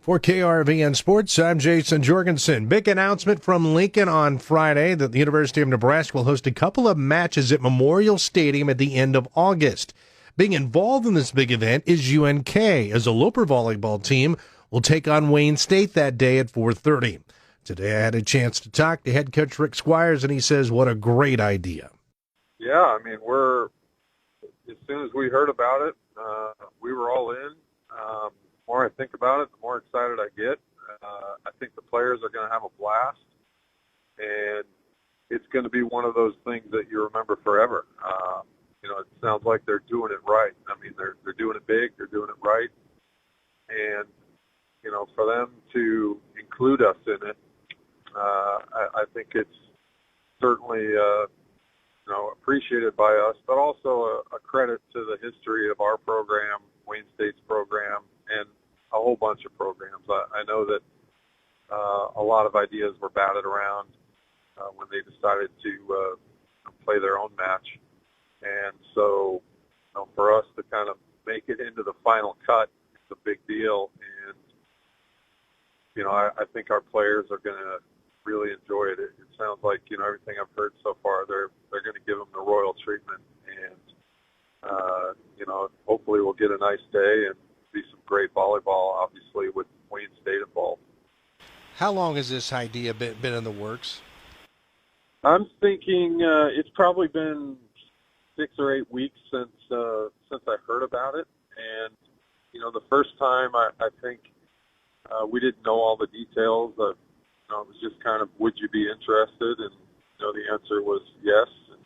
For KRVN Sports, I'm Jason Jorgensen. Big announcement from Lincoln on Friday that the University of Nebraska will host a couple of matches at Memorial Stadium at the end of August. Being involved in this big event is UNK, as a Loper volleyball team will take on Wayne State that day at 4:30. Today I had a chance to talk to head coach Rick Squires, and he says what a great idea. Yeah, I mean, as soon as we heard about it, we were all in. The more I think about it, the more excited I get. I think the players are going to have a blast, and it's going to be one of those things that you remember forever. It sounds like they're doing it right. I mean, they're doing it big, they're doing it right, and for them to include us in it, I think it's certainly appreciated by us, but also a credit to the history of our program, Wayne State's program, and a whole bunch of programs. I know that a lot of ideas were batted around when they decided to play their own match. And so for us to kind of make it into the final cut, it's a big deal. And, I think our players are going to really enjoy it. It sounds like, everything I've heard so far, they're going to give them the royal treatment. And, hopefully we'll get a nice day and see some great volleyball, obviously, with Wayne State involved. How long has this idea been in the works? I'm thinking it's probably been 6 or 8 weeks since I heard about it. And, the first time I think we didn't know all the details. It was just kind of, would you be interested? And, the answer was yes. And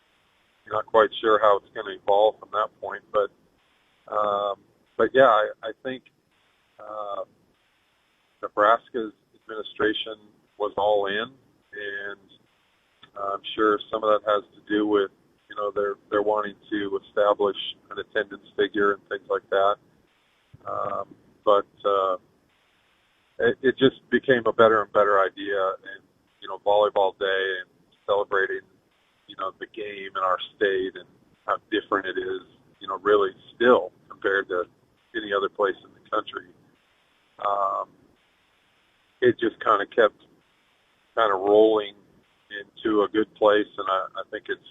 you're not quite sure how it's going to evolve from that point. But yeah, I think Nebraska's administration was all in, and I'm sure some of that has to do with, they're wanting to establish an attendance figure and things like that. But it just became a better and better idea, and, volleyball day and celebrating, the game in our state and how different it is, really still compared to any other place in the country. It just kind of kept rolling into a good place, and I think it's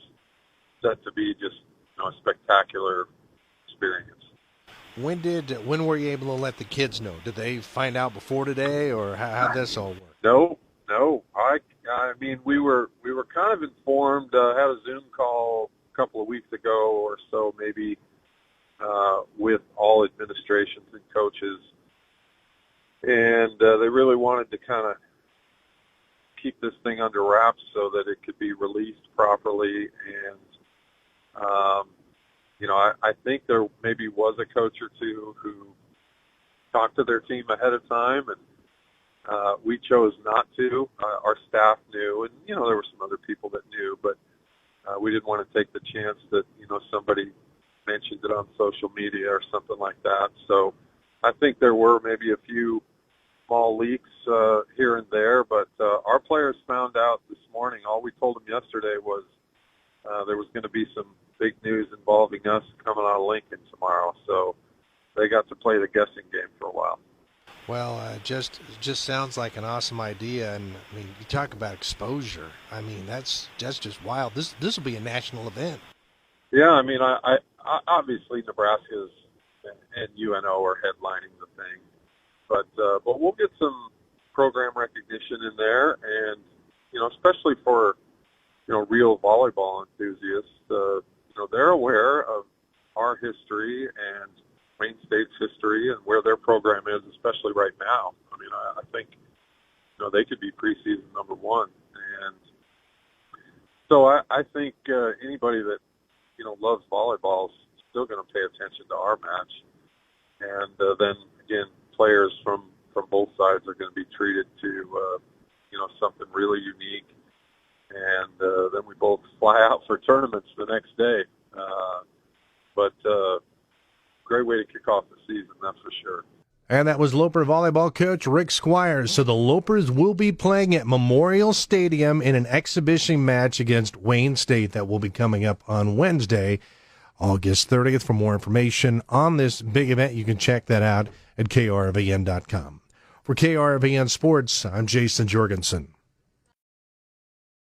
set to be just a spectacular experience. When were you able to let the kids know? Did they find out before today, or how'd this all work? No. I mean, we were kind of informed. Had a Zoom call a couple of weeks ago or so, maybe, with all administrations and coaches, and they really wanted to kind of keep this thing under wraps so that it could be released properly. And I think there maybe was a coach or two who talked to their team ahead of time, and we chose not to. Our staff knew, and, there were some other people that knew, but we didn't want to take the chance that, somebody mentioned it on social media or something like that. So I think there were maybe a few small leaks here and there, but our players found out this morning. All we told them yesterday was there was going to be some big news involving us coming out of Lincoln tomorrow, so they got to play the guessing game for a while. Well, just sounds like an awesome idea, and I mean, you talk about exposure. I mean, that's just wild. This will be a national event. Yeah, I mean, I obviously Nebraska's and UNO are headlining the thing, but we'll get some program recognition in there, and especially for real volleyball enthusiasts, they're aware of our history and Wayne State's history and where their program is, especially right now. I mean, I think, they could be preseason number one. And so I think anybody that, loves volleyball is still going to pay attention to our match. And then, again, players from both sides are going to be treated to, something really unique. And then we both fly out for tournaments the next day. But great way to kick off the season, that's for sure. And that was Loper volleyball coach Rick Squires. So the Lopers will be playing at Memorial Stadium in an exhibition match against Wayne State that will be coming up on Wednesday, August 30th. For more information on this big event, you can check that out at krvn.com. For KRVN Sports, I'm Jason Jorgensen.